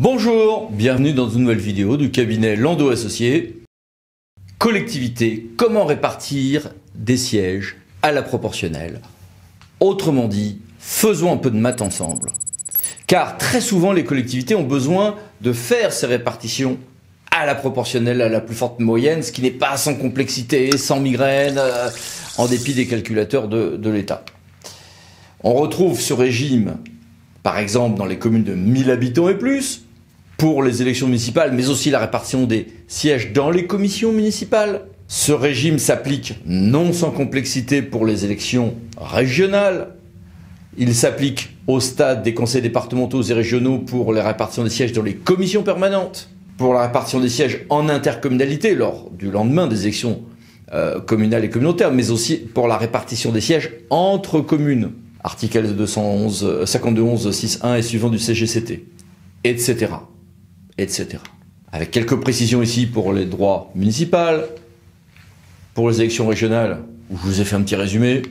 Bonjour, bienvenue dans une nouvelle vidéo du cabinet Landau Associés. Collectivité, comment répartir des sièges à la proportionnelle? Autrement dit, faisons un peu de maths ensemble. Car très souvent, les collectivités ont besoin de faire ces répartitions à la proportionnelle, à la plus forte moyenne, ce qui n'est pas sans complexité, sans migraine, en dépit des calculateurs de l'État. On retrouve ce régime, par exemple, dans les communes de 1000 habitants et plus, pour les élections municipales, mais aussi la répartition des sièges dans les commissions municipales. Ce régime s'applique non sans complexité pour les élections régionales. Il s'applique au stade des conseils départementaux et régionaux pour la répartition des sièges dans les commissions permanentes, pour la répartition des sièges en intercommunalité lors du lendemain des élections communales et communautaires, mais aussi pour la répartition des sièges entre communes. Article 5211-6.1 et suivant du CGCT, etc. etc. Avec quelques précisions ici pour les droits municipaux, pour les élections régionales, où je vous ai fait un petit résumé,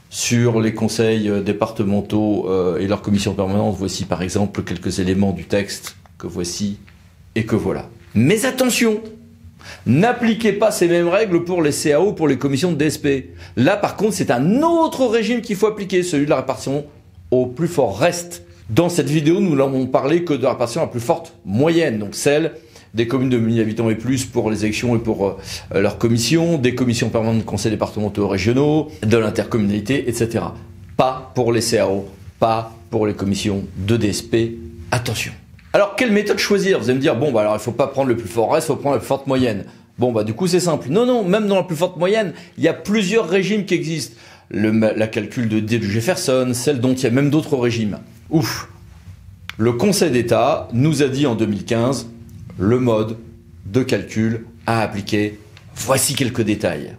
sur les conseils départementaux et leurs commissions permanentes, voici par exemple quelques éléments du texte que voici et que voilà. Mais attention, n'appliquez pas ces mêmes règles pour les CAO, pour les commissions de DSP. Là par contre c'est un autre régime qu'il faut appliquer, celui de la répartition au plus fort reste. Dans cette vidéo, nous n'avons parlé que de la répartition la plus forte moyenne, donc celle des communes de 1000 habitants et plus pour les élections et pour leurs commissions, des commissions permanentes de conseils départementaux régionaux, de l'intercommunalité, etc. Pas pour les CAO, pas pour les commissions de DSP. Attention. Alors, quelle méthode choisir? Vous allez me dire, bon, bah alors il ne faut pas prendre le plus fort reste, il faut prendre la plus forte moyenne. Bon, bah du coup, c'est simple. Non, même dans la plus forte moyenne, il y a plusieurs régimes qui existent. La calcul de D de Jefferson, celle dont il y a même d'autres régimes. Ouf. Le Conseil d'État nous a dit en 2015 le mode de calcul à appliquer. Voici quelques détails.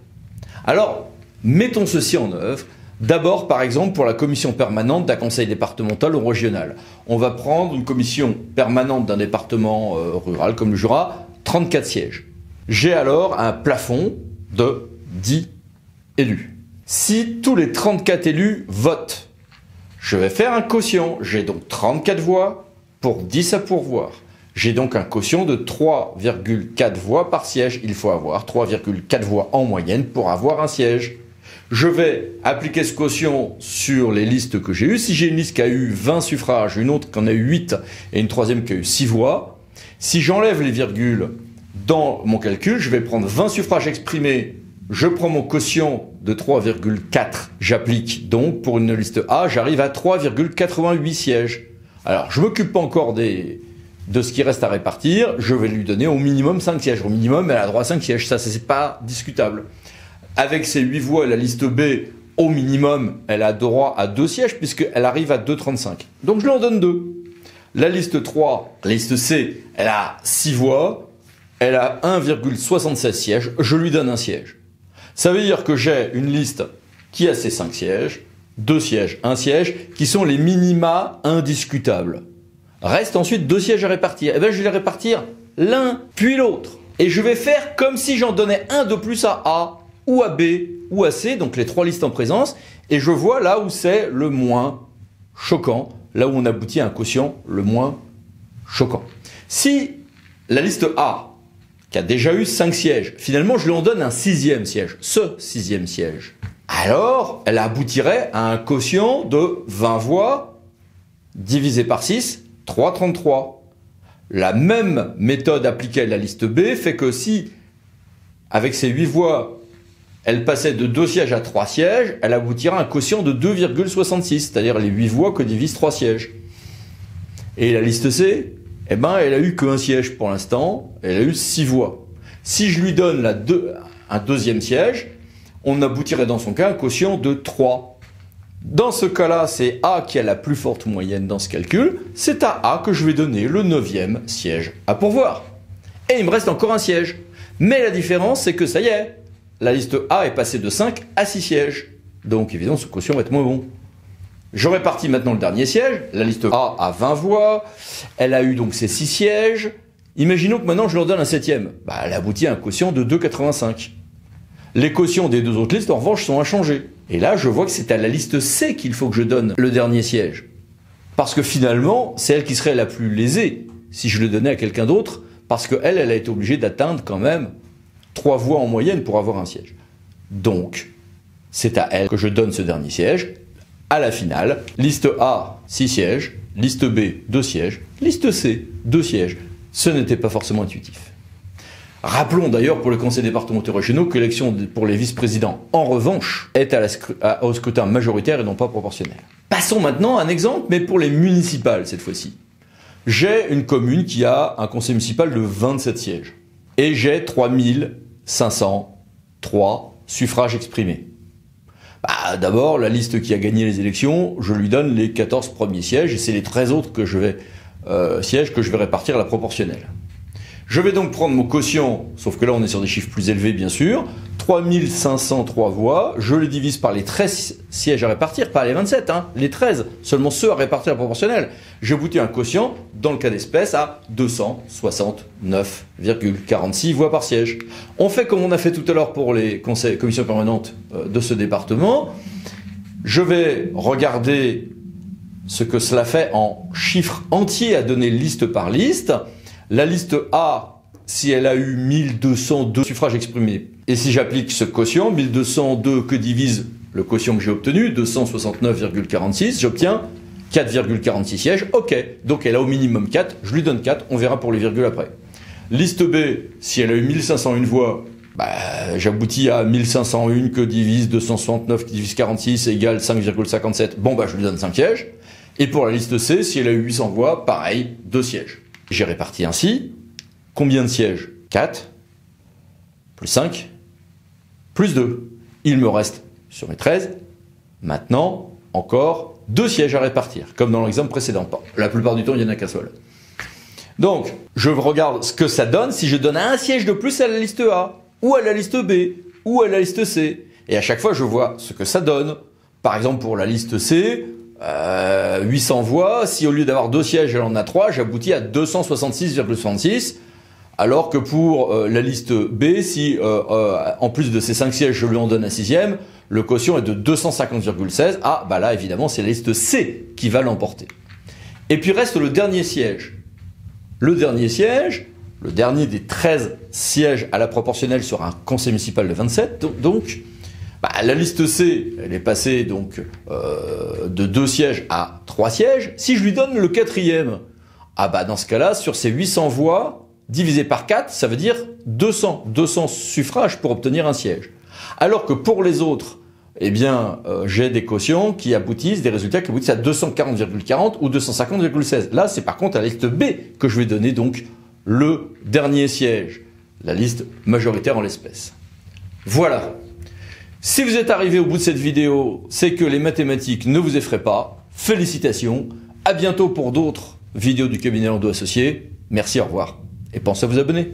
Alors, mettons ceci en œuvre. D'abord, par exemple, pour la commission permanente d'un conseil départemental ou régional. On va prendre une commission permanente d'un département rural comme le Jura, 34 sièges. J'ai alors un plafond de 10 élus. Si tous les 34 élus votent, je vais faire un quotient. J'ai donc 34 voix pour 10 à pourvoir. J'ai donc un quotient de 3,4 voix par siège. Il faut avoir 3,4 voix en moyenne pour avoir un siège. Je vais appliquer ce quotient sur les listes que j'ai eues. Si j'ai une liste qui a eu 20 suffrages, une autre qui en a eu 8 et une troisième qui a eu 6 voix, si j'enlève les virgules dans mon calcul, je vais prendre 20 suffrages exprimés. Je prends mon quotient de 3,4. J'applique donc pour une liste A, j'arrive à 3,88 sièges. Alors, je ne m'occupe pas encore de ce qui reste à répartir. Je vais lui donner au minimum 5 sièges. Au minimum, elle a droit à 5 sièges. Ça, c'est pas discutable. Avec ces 8 voix, la liste B, au minimum, elle a droit à 2 sièges puisqu'elle arrive à 2,35. Donc, je lui en donne 2. La liste 3, la liste C, elle a 6 voix. Elle a 1,76 sièges. Je lui donne un siège. Ça veut dire que j'ai une liste qui a ses 5 sièges, 2 sièges, 1 siège, qui sont les minima indiscutables. Reste ensuite 2 sièges à répartir. Et bien, je vais les répartir l'un puis l'autre. Et je vais faire comme si j'en donnais un de plus à A, ou à B, ou à C, donc les 3 listes en présence, et je vois là où c'est le moins choquant, là où on aboutit à un quotient le moins choquant. Si la liste A, qui a déjà eu 5 sièges, finalement je lui en donne un 6e siège, ce 6e siège, alors elle aboutirait à un quotient de 20 voix divisé par 6, 3,33. La même méthode appliquée à la liste B fait que si, avec ces 8 voix, elle passait de 2 sièges à 3 sièges, elle aboutira à un quotient de 2,66, c'est-à-dire les 8 voix que divise 3 sièges. Et la liste C, eh ben, elle a eu qu'un siège pour l'instant, elle a eu 6 voix. Si je lui donne un 2e siège, on aboutirait dans son cas à un quotient de 3. Dans ce cas-là, c'est A qui a la plus forte moyenne dans ce calcul, c'est à A que je vais donner le 9e siège à pourvoir. Et il me reste encore un siège. Mais la différence, c'est que ça y est, la liste A est passée de 5 à 6 sièges. Donc évidemment, ce quotient va être moins bon. Je répartis maintenant le dernier siège. La liste A a 20 voix. Elle a eu donc ses 6 sièges. Imaginons que maintenant je leur donne un 7e. Bah, elle aboutit à un quotient de 2,85. Les quotients des 2 autres listes, en revanche, sont inchangés. Et là, je vois que c'est à la liste C qu'il faut que je donne le dernier siège. parce que finalement, c'est elle qui serait la plus lésée si je le donnais à quelqu'un d'autre, parce qu'elle, elle a été obligée d'atteindre quand même 3 voix en moyenne pour avoir un siège. Donc, c'est à elle que je donne ce dernier siège. À la finale, liste A, 6 sièges, liste B, 2 sièges, liste C, 2 sièges. Ce n'était pas forcément intuitif. Rappelons d'ailleurs pour les conseils départementaux régionaux que l'élection pour les vice-présidents, en revanche, est au scrutin majoritaire et non pas proportionnel. Passons maintenant à un exemple, mais pour les municipales cette fois-ci. J'ai une commune qui a un conseil municipal de 27 sièges. Et j'ai 3503 suffrages exprimés. D'abord, la liste qui a gagné les élections, je lui donne les 14 premiers sièges, et c'est les 13 autres sièges que je vais répartir à la proportionnelle. Je vais donc prendre mon quotient, sauf que là on est sur des chiffres plus élevés bien sûr, 3503 voix, je les divise par les 13 sièges à répartir, pas les 27, les 13, seulement ceux à répartir à la proportionnelle. J'ai abouti un quotient, dans le cas d'espèce, à 269,46 voix par siège. On fait comme on a fait tout à l'heure pour les commissions permanentes de ce département. Je vais regarder ce que cela fait en chiffres entiers à donner liste par liste. La liste A, si elle a eu 1202 suffrages exprimés, et si j'applique ce quotient, 1202 que divise le quotient que j'ai obtenu, 269,46, j'obtiens 4,46 sièges. Ok, donc elle a au minimum 4, je lui donne 4, on verra pour les virgules après. Liste B, si elle a eu 1501 voix, j'aboutis à 1501 que divise 269 qui divise 46 égale 5,57. Je lui donne 5 sièges. Et pour la liste C, si elle a eu 800 voix, pareil, 2 sièges. J'ai réparti ainsi. Combien de sièges? 4, plus 5, plus 2. Il me reste, sur mes 13, maintenant, encore 2 sièges à répartir, comme dans l'exemple précédent. La plupart du temps, il n'y en a qu'un seul. Donc, je regarde ce que ça donne si je donne un siège de plus à la liste A, ou à la liste B, ou à la liste C. Et à chaque fois, je vois ce que ça donne. Par exemple, pour la liste C, 800 voix, si au lieu d'avoir 2 sièges, elle en a 3, j'aboutis à 266,66. Alors que pour la liste B, si en plus de ces 5 sièges, je lui en donne un 6e, le quotient est de 250,16. Là, évidemment, c'est la liste C qui va l'emporter. Et puis reste le dernier siège. Le dernier siège, le dernier des 13 sièges à la proportionnelle sur un conseil municipal de 27, donc la liste C, elle est passée donc de 2 sièges à 3 sièges. Si je lui donne le 4e, dans ce cas-là, sur ces 800 voix, divisé par 4, ça veut dire 200 suffrages pour obtenir un siège. Alors que pour les autres, j'ai des quotients qui aboutissent, des résultats qui aboutissent à 240,40 ou 250,16. Là, c'est par contre à la liste B que je vais donner donc le dernier siège, la liste majoritaire en l'espèce. Voilà. Si vous êtes arrivé au bout de cette vidéo, c'est que les mathématiques ne vous effraient pas. Félicitations. À bientôt pour d'autres vidéos du cabinet Landau Associés. Merci, au revoir. Et pensez à vous abonner.